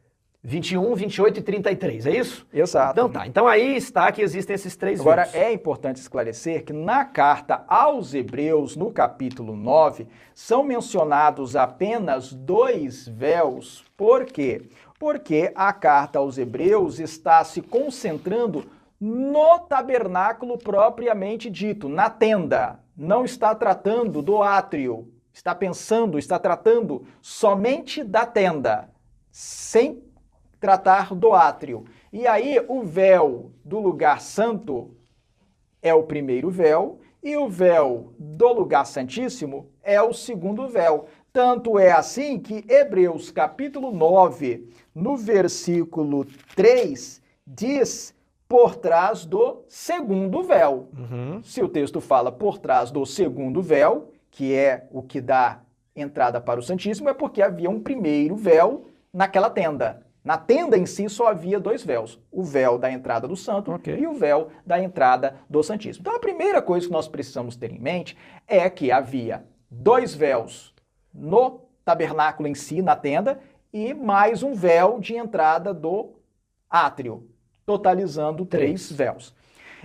21, 28 e 33, é isso? Exato. Então tá, então aí está que existem esses 3 véus. Agora, é importante esclarecer que na carta aos Hebreus, no capítulo 9, são mencionados apenas 2 véus. Por quê? Porque a carta aos Hebreus está se concentrando no tabernáculo propriamente dito, na tenda. Não está tratando do átrio, está tratando somente da tenda, sem tratar do átrio. E aí o véu do lugar santo é o primeiro véu e o véu do lugar santíssimo é o segundo véu. Tanto é assim que Hebreus capítulo 9, no versículo 3, diz por trás do segundo véu. Se o texto fala por trás do segundo véu, que é o que dá entrada para o Santíssimo, é porque havia um primeiro véu naquela tenda. Na tenda em si só havia 2 véus, o véu da entrada do santo e o véu da entrada do Santíssimo. Então a primeira coisa que nós precisamos ter em mente é que havia 2 véus no tabernáculo em si, na tenda, e mais um véu de entrada do átrio, totalizando 3 véus.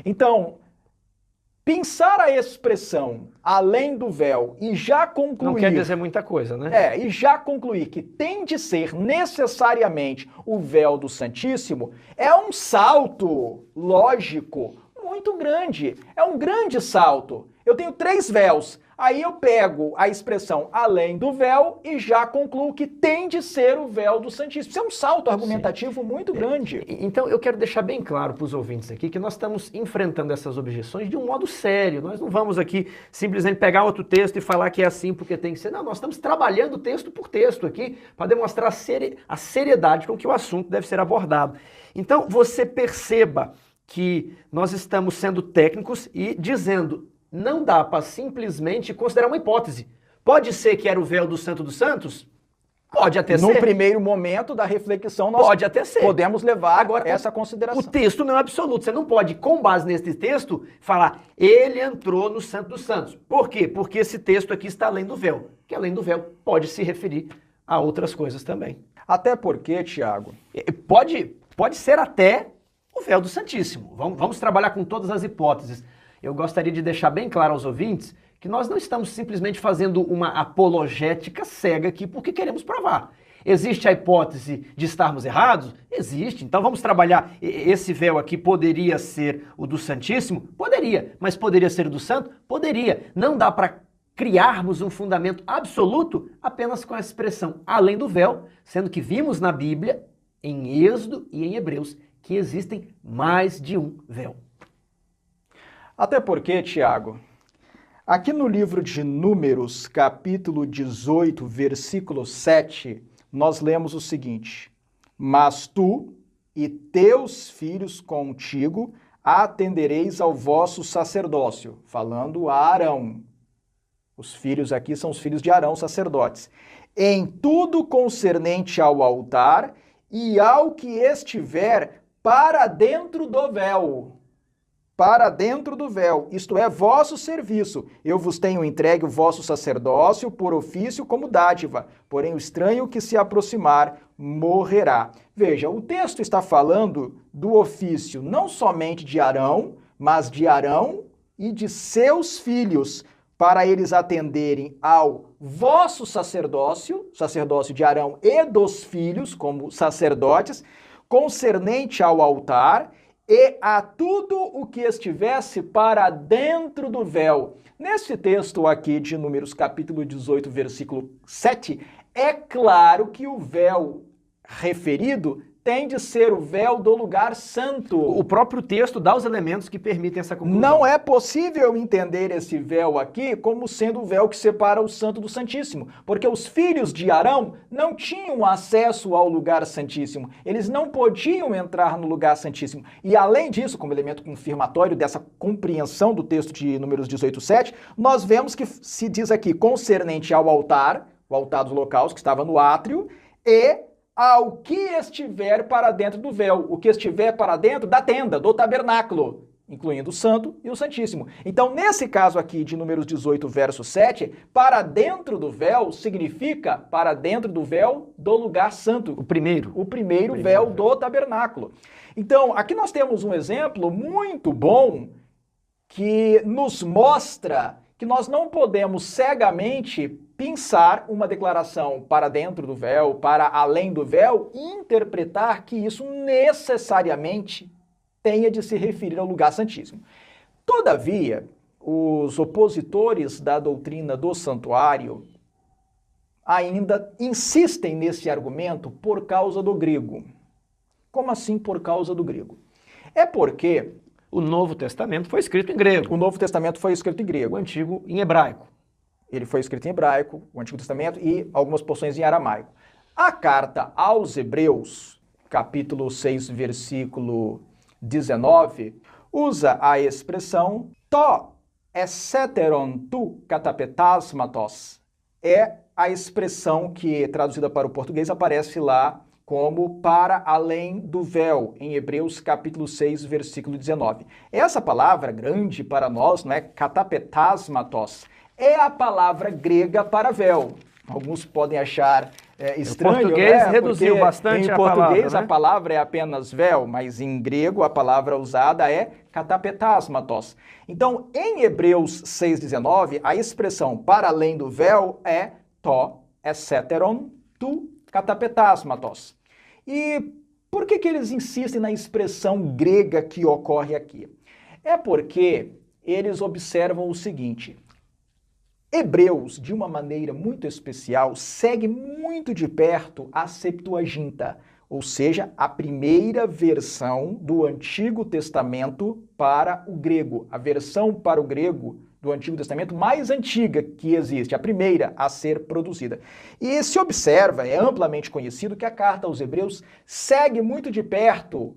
Então, pensar a expressão além do véu e já concluir... Não quer dizer muita coisa, né? E já concluir que tem de ser necessariamente o véu do Santíssimo é um salto lógico muito grande. É um grande salto. Eu tenho 3 véus. Aí eu pego a expressão além do véu e já concluo que tem de ser o véu do Santíssimo. Isso é um salto argumentativo muito grande. Então eu quero deixar bem claro para os ouvintes aqui que nós estamos enfrentando essas objeções de um modo sério. Nós não vamos aqui simplesmente pegar outro texto e falar que é assim porque tem que ser. Não, nós estamos trabalhando texto por texto aqui para demonstrar a seriedade com que o assunto deve ser abordado. Então você perceba que nós estamos sendo técnicos e dizendo: não dá para simplesmente considerar uma hipótese. Pode ser que era o véu do Santo dos Santos? Pode até ser. No primeiro momento da reflexão, nós pode até ser. Podemos levar agora essa consideração. O texto não é absoluto. Você não pode, com base nesse texto, falar ele entrou no Santo dos Santos. Por quê? Porque esse texto aqui está além do véu. Que além do véu pode se referir a outras coisas também. Até porque, Tiago? Pode ser até o véu do Santíssimo. Vamos trabalhar com todas as hipóteses. Eu gostaria de deixar bem claro aos ouvintes que nós não estamos simplesmente fazendo uma apologética cega aqui porque queremos provar. Existe a hipótese de estarmos errados? Existe. Então vamos trabalhar. Esse véu aqui poderia ser o do Santíssimo? Poderia. Mas poderia ser o do Santo? Poderia. Não dá para criarmos um fundamento absoluto apenas com a expressão além do véu, sendo que vimos na Bíblia, em Êxodo e em Hebreus, que existem mais de um véu. Até porque, Tiago, aqui no livro de Números, capítulo 18, versículo 7, nós lemos o seguinte: mas tu e teus filhos contigo atendereis ao vosso sacerdócio, falando a Arão. Os filhos aqui são os filhos de Arão, sacerdotes. Em tudo concernente ao altar e ao que estiver para dentro do véu. Para dentro do véu, isto é, vosso serviço. Eu vos tenho entregue o vosso sacerdócio por ofício como dádiva, porém o estranho que se aproximar morrerá. Veja, o texto está falando do ofício não somente de Arão, mas de Arão e de seus filhos, para eles atenderem ao vosso sacerdócio, sacerdócio de Arão e dos filhos, como sacerdotes, concernente ao altar, e a tudo o que estivesse para dentro do véu. Nesse texto aqui de Números capítulo 18, versículo 7, é claro que o véu referido tem de ser o véu do lugar santo. O próprio texto dá os elementos que permitem essa conclusão. Não é possível entender esse véu aqui como sendo o véu que separa o santo do santíssimo, porque os filhos de Arão não tinham acesso ao lugar santíssimo. Eles não podiam entrar no lugar santíssimo. E além disso, como elemento confirmatório dessa compreensão do texto de Números 18:7, nós vemos que se diz aqui concernente ao altar, o altar dos holocaustos que estava no átrio, e ao que estiver para dentro do véu, o que estiver para dentro da tenda, do tabernáculo, incluindo o santo e o santíssimo. Então, nesse caso aqui de Números 18, verso 7, para dentro do véu significa para dentro do véu do lugar santo. O primeiro véu do tabernáculo. Então, aqui nós temos um exemplo muito bom que nos mostra que nós não podemos cegamente pensar uma declaração para dentro do véu, para além do véu, e interpretar que isso necessariamente tenha de se referir ao lugar santíssimo. Todavia, os opositores da doutrina do santuário ainda insistem nesse argumento por causa do grego. Como assim por causa do grego? É porque o Novo Testamento foi escrito em grego. O Novo Testamento foi escrito em grego. O Antigo em hebraico. Ele foi escrito em hebraico, o Antigo Testamento, e algumas porções em aramaico. A carta aos Hebreus, capítulo 6, versículo 19, usa a expressão to esseteron tu katapetasmatos. É a expressão que, traduzida para o português, aparece lá como para além do véu, em Hebreus capítulo 6, versículo 19. Essa palavra grande para nós, não é? Katapetasmatos, é a palavra grega para véu. Alguns podem achar estranho, o português reduziu porque bastante em a português palavra, né? A palavra é apenas véu, mas em grego a palavra usada é katapetasmatos. Então, em Hebreus 6,19, a expressão para além do véu é to esseteron tu katapetasmatos. E por que eles insistem na expressão grega que ocorre aqui? É porque eles observam o seguinte: Hebreus, de uma maneira muito especial, segue muito de perto a Septuaginta, ou seja, a primeira versão do Antigo Testamento para o grego, a versão para o grego do Antigo Testamento mais antiga que existe, a primeira a ser produzida. E se observa, é amplamente conhecido, que a carta aos Hebreus segue muito de perto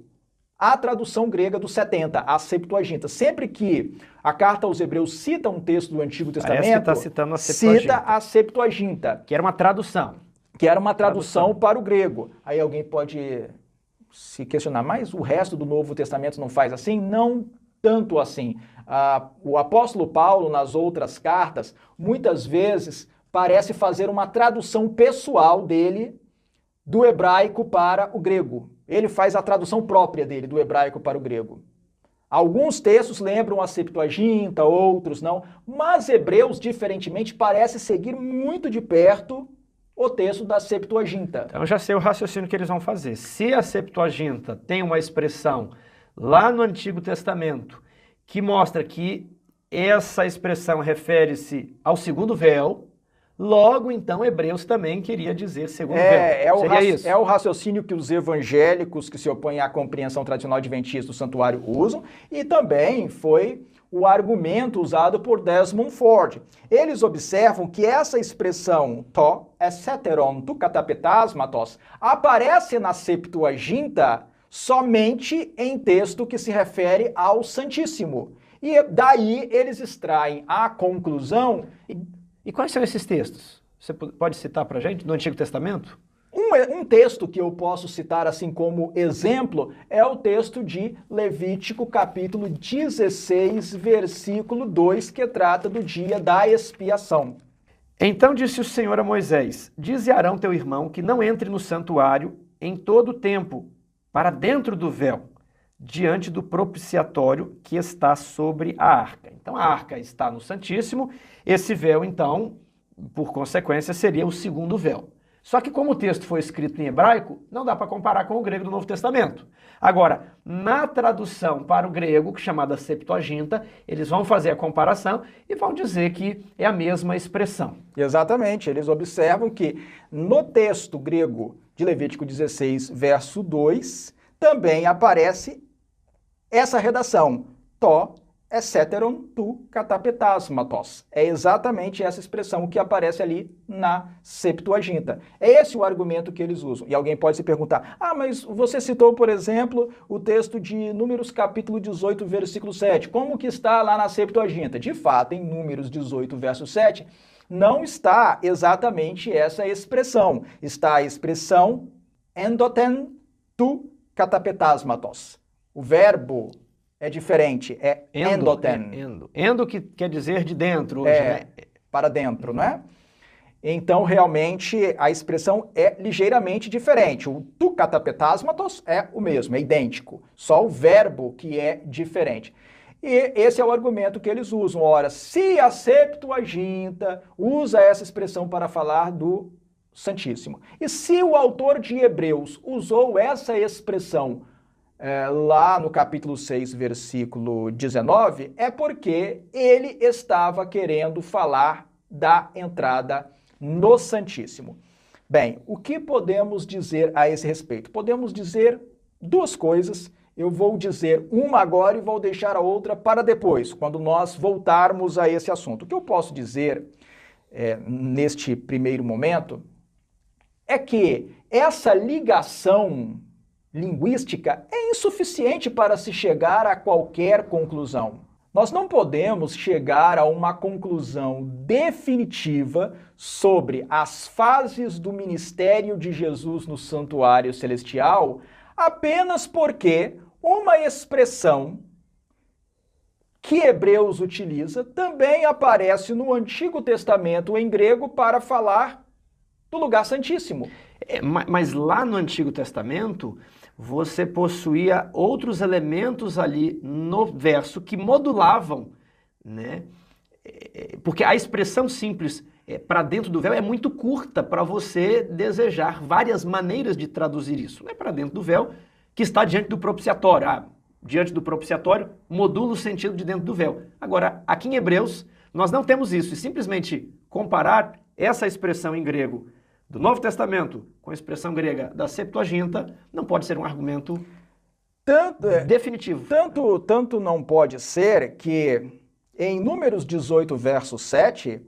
a tradução grega dos 70, a Septuaginta. Sempre que a carta aos Hebreus cita um texto do Antigo Testamento, tá citando a Septuaginta. Cita a Septuaginta. Que era uma tradução. Que era uma tradução para o grego. Aí alguém pode se questionar, mas o resto do Novo Testamento não faz assim? Não tanto assim. O apóstolo Paulo, nas outras cartas, muitas vezes parece fazer uma tradução pessoal dele do hebraico para o grego. Ele faz a tradução própria dele, do hebraico para o grego. Alguns textos lembram a Septuaginta, outros não, mas Hebreus, diferentemente, parece seguir muito de perto o texto da Septuaginta. Então já sei o raciocínio que eles vão fazer. Se a Septuaginta tem uma expressão lá no Antigo Testamento que mostra que essa expressão refere-se ao segundo véu, logo, então, Hebreus também queria dizer segundo véu. É o raciocínio que os evangélicos que se opõem à compreensão tradicional adventista do santuário usam, e também foi o argumento usado por Desmond Ford. Eles observam que essa expressão to, estheteron tu katapetasmatos, aparece na Septuaginta somente em texto que se refere ao Santíssimo. E daí eles extraem a conclusão... E quais são esses textos? Você pode citar para a gente, do Antigo Testamento? Um texto que eu posso citar assim como exemplo é o texto de Levítico, capítulo 16, versículo 2, que trata do dia da expiação. Então disse o Senhor a Moisés, dize a Arão teu irmão que não entre no santuário em todo o tempo, para dentro do véu, diante do propiciatório que está sobre a arca. Então a arca está no Santíssimo, esse véu então, por consequência, seria o segundo véu. Só que como o texto foi escrito em hebraico, não dá para comparar com o grego do Novo Testamento. Agora, na tradução para o grego, chamada Septuaginta, eles vão fazer a comparação e vão dizer que é a mesma expressão. Exatamente, eles observam que no texto grego de Levítico 16, verso 2, também aparece essa redação, to estheteron tu katapetasmatos. É exatamente essa expressão que aparece ali na Septuaginta. É esse o argumento que eles usam. E alguém pode se perguntar, mas você citou, por exemplo, o texto de Números capítulo 18, versículo 7. Como que está lá na Septuaginta? De fato, em Números 18, verso 7, não está exatamente essa expressão. Está a expressão endoten tu katapetasmatos. O verbo é diferente, é endoten. Endo que quer dizer de dentro hoje, né? Para dentro, não é? Então, realmente, a expressão é ligeiramente diferente. O tu katapetasmatos é o mesmo, é idêntico. Só o verbo que é diferente. E esse é o argumento que eles usam. Ora, se a Septuaginta usa essa expressão para falar do Santíssimo, e se o autor de Hebreus usou essa expressão lá no capítulo 6, versículo 19, é porque ele estava querendo falar da entrada no Santíssimo. Bem, o que podemos dizer a esse respeito? Podemos dizer duas coisas. Eu vou dizer uma agora e vou deixar a outra para depois, quando nós voltarmos a esse assunto. O que eu posso dizer neste primeiro momento é que essa ligação linguística é insuficiente para se chegar a qualquer conclusão. Nós não podemos chegar a uma conclusão definitiva sobre as fases do ministério de Jesus no santuário celestial apenas porque uma expressão que Hebreus utiliza também aparece no Antigo Testamento em grego para falar do lugar santíssimo. Mas lá no Antigo Testamento, você possuía outros elementos ali no verso que modulavam, né? Porque a expressão simples para dentro do véu é muito curta para você desejar várias maneiras de traduzir isso. Não é para dentro do véu que está diante do propiciatório. Diante do propiciatório modula o sentido de dentro do véu. Agora, aqui em Hebreus, Nós não temos isso, e simplesmente comparar essa expressão em grego do Novo Testamento com a expressão grega da Septuaginta não pode ser um argumento definitivo. Tanto não pode ser que em Números 18, verso 7,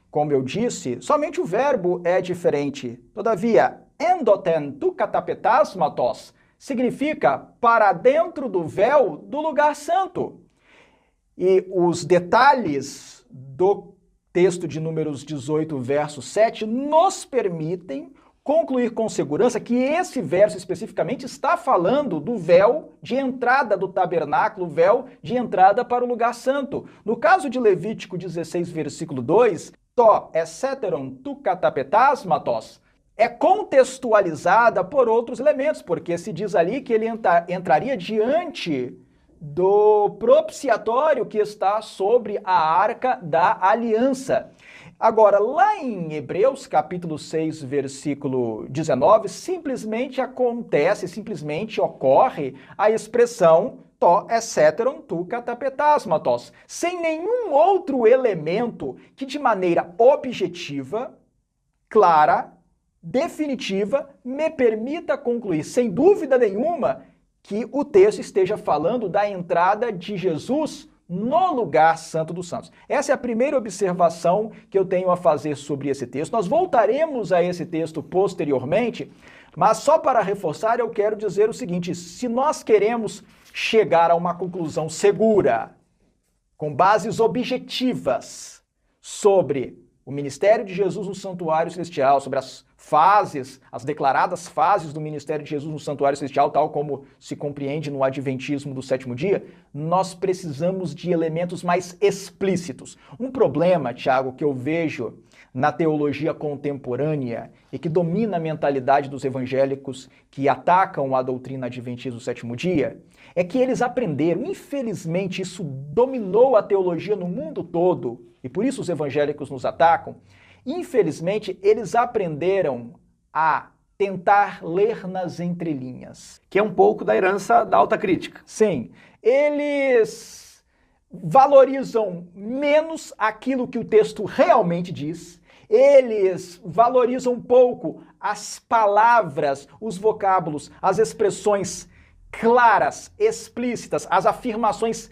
como eu disse, somente o verbo é diferente. Todavia, endoten tu katapetasmatos significa para dentro do véu do lugar santo. E os detalhes do texto de Números 18, verso 7, nos permitem concluir com segurança que esse verso especificamente está falando do véu de entrada do tabernáculo, véu de entrada para o lugar santo. No caso de Levítico 16, versículo 2, to esseteron tu katapetasmatos, é contextualizada por outros elementos, porque se diz ali que ele entraria diante do propiciatório que está sobre a Arca da Aliança. Agora, lá em Hebreus, capítulo 6, versículo 19, simplesmente ocorre a expressão to esseteron tu katapetasmatos, sem nenhum outro elemento que de maneira objetiva, clara, definitiva, me permita concluir, sem dúvida nenhuma, que o texto esteja falando da entrada de Jesus no lugar santo dos santos. Essa é a primeira observação que eu tenho a fazer sobre esse texto. Nós voltaremos a esse texto posteriormente, mas só para reforçar eu quero dizer o seguinte: se nós queremos chegar a uma conclusão segura, com bases objetivas sobre o ministério de Jesus no santuário celestial, sobre as fases, as declaradas fases do ministério de Jesus no santuário celestial, tal como se compreende no adventismo do sétimo dia, nós precisamos de elementos mais explícitos. Um problema, Tiago, que eu vejo na teologia contemporânea e que domina a mentalidade dos evangélicos que atacam a doutrina adventista do sétimo dia, é que eles aprenderam, infelizmente isso dominou a teologia no mundo todo, e por isso os evangélicos nos atacam. Infelizmente, eles aprenderam a tentar ler nas entrelinhas. Que é um pouco da herança da alta crítica. Sim. Eles valorizam menos aquilo que o texto realmente diz. Eles valorizam pouco as palavras, os vocábulos, as expressões claras, explícitas, as afirmações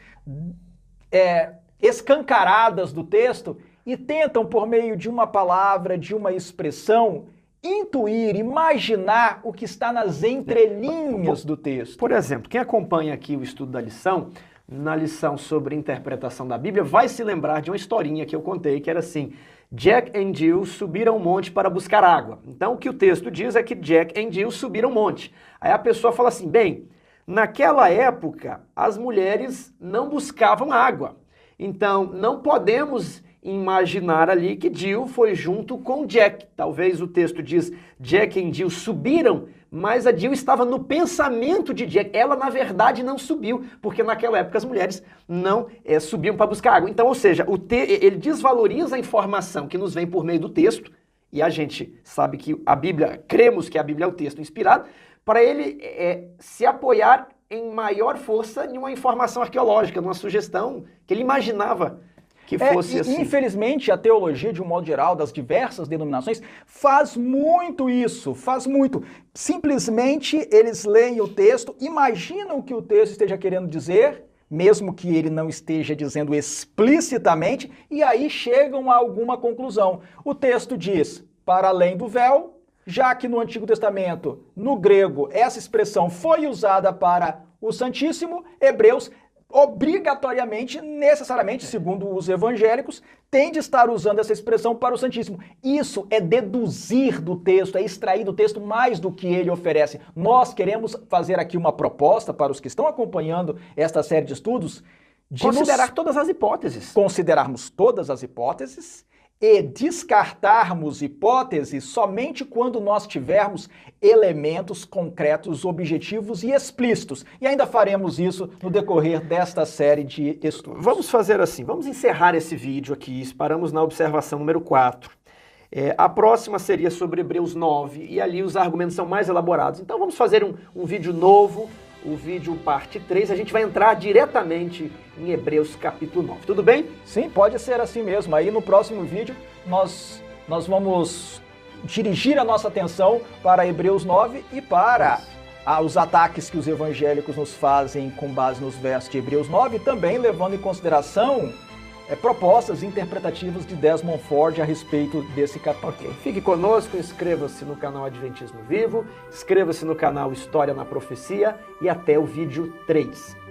escancaradas do texto, e tentam, por meio de uma palavra, de uma expressão, intuir, imaginar o que está nas entrelinhas do texto. Por exemplo, quem acompanha aqui o estudo da lição, na lição sobre interpretação da Bíblia, vai se lembrar de uma historinha que eu contei, que era assim: Jack e Jill subiram um monte para buscar água. Então, o que o texto diz é que Jack e Jill subiram um monte. Aí a pessoa fala assim: bem, naquela época, as mulheres não buscavam água. Então, não podemos imaginar ali que Jill foi junto com Jack. Talvez o texto diz Jack e Jill subiram, mas a Jill estava no pensamento de Jack. Ela, na verdade, não subiu, porque naquela época as mulheres não subiam para buscar água. Então, ou seja, ele desvaloriza a informação que nos vem por meio do texto, e a gente sabe que a Bíblia, cremos que a Bíblia é o texto inspirado, para ele se apoiar em maior força em uma informação arqueológica, numa sugestão que ele imaginava que fosse assim. Infelizmente, a teologia, de um modo geral, das diversas denominações, faz muito isso, faz muito. Simplesmente eles leem o texto, imaginam o que o texto esteja querendo dizer, mesmo que ele não esteja dizendo explicitamente, e aí chegam a alguma conclusão. O texto diz, para além do véu, já que no Antigo Testamento, no grego, essa expressão foi usada para o Santíssimo, Hebreus obrigatoriamente, necessariamente, segundo os evangélicos, tem de estar usando essa expressão para o Santíssimo. Isso é deduzir do texto, é extrair do texto mais do que ele oferece. Nós queremos fazer aqui uma proposta para os que estão acompanhando esta série de estudos, de considerar todas as hipóteses. Considerarmos todas as hipóteses e descartarmos hipóteses somente quando nós tivermos elementos concretos, objetivos e explícitos. E ainda faremos isso no decorrer desta série de estudos. Vamos fazer assim, vamos encerrar esse vídeo aqui, paramos na observação número 4. A próxima seria sobre Hebreus 9, e ali os argumentos são mais elaborados. Então vamos fazer um vídeo novo, o vídeo parte 3, a gente vai entrar diretamente em Hebreus capítulo 9. Tudo bem? Sim, pode ser assim mesmo. Aí no próximo vídeo nós vamos dirigir a nossa atenção para Hebreus 9 e para os ataques que os evangélicos nos fazem com base nos versos de Hebreus 9, também levando em consideração propostas interpretativas de Desmond Ford a respeito desse capítulo. Ok, fique conosco, inscreva-se no canal Adventismo Vivo, inscreva-se no canal História na Profecia e até o vídeo 3.